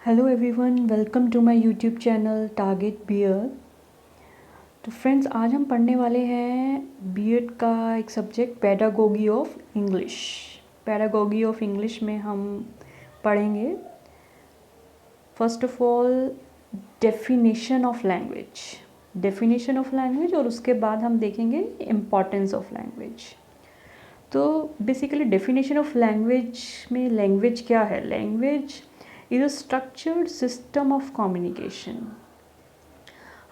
Hello everyone, welcome to my YouTube channel target B Ed. तो friends, आज हम पढ़ने वाले हैं बीएड का एक subject pedagogy of English. Pedagogy of English में हम पढ़ेंगे first of all definition of language और उसके बाद हम देखेंगे इम्पॉर्टेंस ऑफ लैंग्वेज। तो बेसिकली डेफिनेशन ऑफ लैंग्वेज में लैंग्वेज क्या है? Language is a structured system of communication.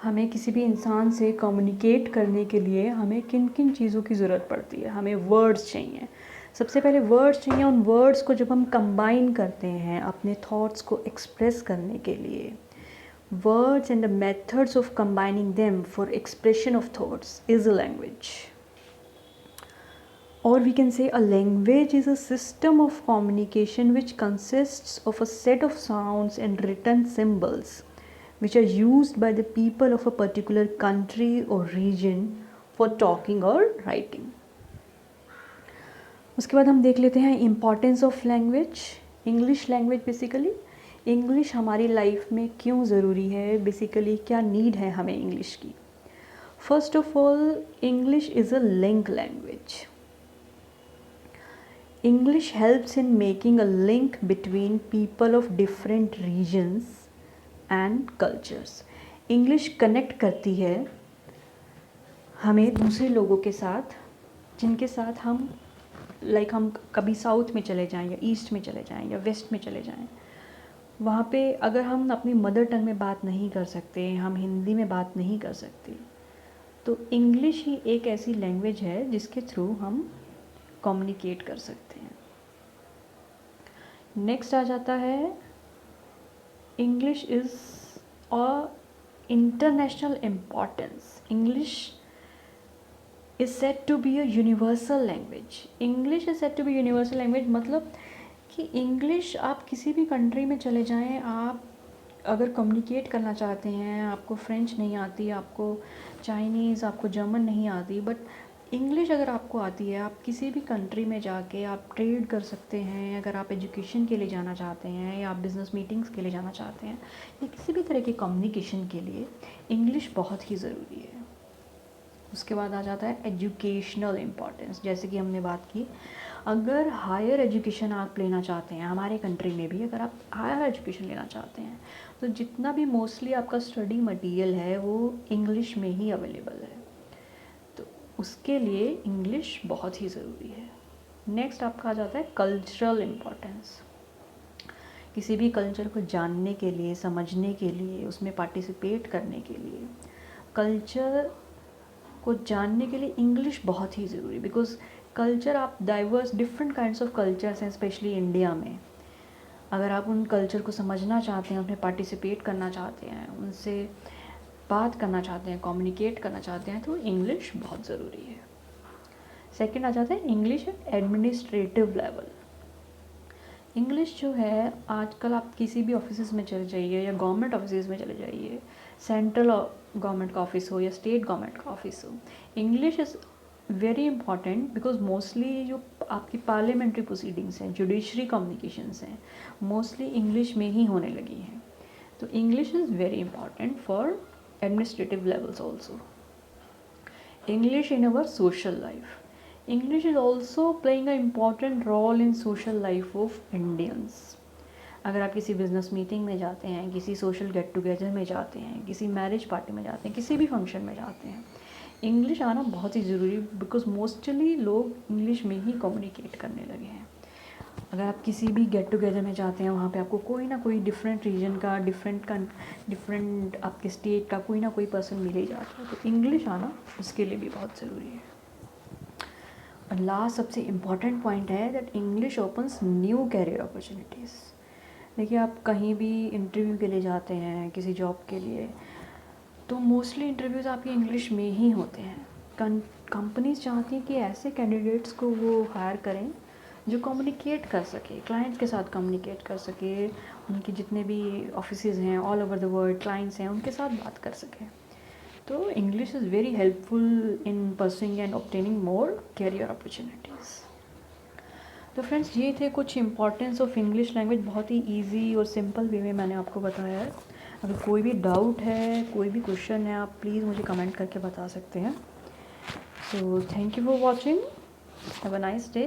हमें किसी भी इंसान से कम्युनिकेट करने के लिए हमें किन किन चीज़ों की ज़रूरत पड़ती है? हमें वर्ड्स चाहिए। सबसे पहले वर्ड्स चाहिए। उन वर्ड्स को जब हम कंबाइन करते हैं अपने थॉट्स को एक्सप्रेस करने के लिए, words and the methods of combining them for expression of thoughts is a language. Or we can say a language is a system of communication which consists of a set of sounds and written symbols which are used by the people of a particular country or region for talking or writing. उसके बाद हम देख लेते हैं importance of language. English language basically English हमारी life में क्यों ज़रूरी है, बेसिकली क्या नीड है हमें इंग्लिश की। First of all, English is a link language. English helps in making a link between people of different regions and cultures. English connect करती है हमें दूसरे लोगों के साथ, जिनके साथ हम हम कभी साउथ में चले जाएं या ईस्ट में चले जाएं या वेस्ट में चले जाएं, वहाँ पे अगर हम अपनी मदर टंग में बात नहीं कर सकते, हम हिंदी में बात नहीं कर सकते, तो इंग्लिश ही एक ऐसी लैंग्वेज है जिसके थ्रू हम कम्युनिकेट कर सकते हैं। नेक्स्ट आ जाता है English is a international importance. English is said to be a universal language. English is said to be universal language मतलब कि इंग्लिश आप किसी भी कंट्री में चले जाएं, आप अगर कम्युनिकेट करना चाहते हैं, आपको फ्रेंच नहीं आती, आपको चाइनीज़, आपको जर्मन नहीं आती, बट इंग्लिश अगर आपको आती है, आप किसी भी कंट्री में जाके आप ट्रेड कर सकते हैं। अगर आप एजुकेशन के लिए जाना चाहते हैं या आप बिज़नेस मीटिंग्स के लिए जाना चाहते हैं या किसी भी तरह के कम्युनिकेशन के लिए इंग्लिश बहुत ही ज़रूरी है। उसके बाद आ जाता है एजुकेशनल इम्पॉर्टेंस। जैसे कि हमने बात की, अगर हायर एजुकेशन आप लेना चाहते हैं हमारे कंट्री में भी, अगर आप हायर एजुकेशन लेना चाहते हैं तो जितना भी मोस्टली आपका स्टडी मटेरियल है वो इंग्लिश में ही अवेलेबल है, तो उसके लिए इंग्लिश बहुत ही ज़रूरी है। नेक्स्ट आपका आ जाता है कल्चरल इम्पॉर्टेंस। किसी भी कल्चर को जानने के लिए, समझने के लिए, उसमें पार्टिसिपेट करने के लिए, कल्चर को जानने के लिए इंग्लिश बहुत ही ज़रूरी, बिकॉज कल्चर, आप diverse different kinds of cultures हैं, स्पेशली इंडिया में। अगर आप उन कल्चर को समझना चाहते हैं, उसमें पार्टिसिपेट करना चाहते हैं, उनसे बात करना चाहते हैं, कम्युनिकेट करना चाहते हैं, तो इंग्लिश बहुत ज़रूरी है। सेकंड आ जाता है इंग्लिश एडमिनिस्ट्रेटिव लेवल। इंग्लिश जो है, आजकल आप किसी भी ऑफिस में चले जाइए या गवर्नमेंट ऑफिस में चले जाइए, सेंट्रल गवर्नमेंट का ऑफिस हो या स्टेट गवर्नमेंट का ऑफिस हो, English is very important, because mostly जो आपकी पार्लियामेंट्री प्रोसीडिंग्स हैं, जुडिशरी कम्युनिकेशंस हैं, मोस्टली इंग्लिश में ही होने लगी हैं। तो English is very important for administrative levels also. English in our social life. English is also playing an important role in social life of Indians. अगर आप किसी बिजनेस मीटिंग में जाते हैं, किसी सोशल गेट टुगेदर में जाते हैं, किसी मैरिज पार्टी में जाते हैं, किसी भी फंक्शन में जाते हैं, इंग्लिश आना बहुत ही ज़रूरी, बिकॉज मोस्टली लोग इंग्लिश में ही कम्युनिकेट करने लगे हैं। अगर आप किसी भी गेट टुगेदर में जाते हैं, वहाँ पे आपको कोई ना कोई डिफरेंट रीजन का, डिफरेंट आपके स्टेट का कोई ना कोई पर्सन मिल ही जाता है, तो इंग्लिश आना उसके लिए भी बहुत ज़रूरी है। और लास्ट सबसे इम्पॉर्टेंट पॉइंट है that English opens new career opportunities. देखिए, आप कहीं भी इंटरव्यू के लिए जाते हैं किसी जॉब के लिए, तो मोस्टली इंटरव्यूज़ आपके इंग्लिश में ही होते हैं। कंपनीज चाहती हैं कि ऐसे कैंडिडेट्स को वो हायर करें जो कम्युनिकेट कर सके, क्लाइंट्स के साथ कम्युनिकेट कर सके, उनके जितने भी ऑफिसेज़ हैं all over the world, clients हैं, उनके साथ बात कर सके। तो English is very helpful in pursuing and obtaining more career opportunities. तो फ्रेंड्स ये थे कुछ इंपॉर्टेंस ऑफ इंग्लिश लैंग्वेज, बहुत ही इजी और सिंपल वे में मैंने आपको बताया है। अगर कोई भी डाउट है, कोई भी क्वेश्चन है, आप प्लीज़ मुझे कमेंट करके बता सकते हैं। So thank you for watching, have a nice day.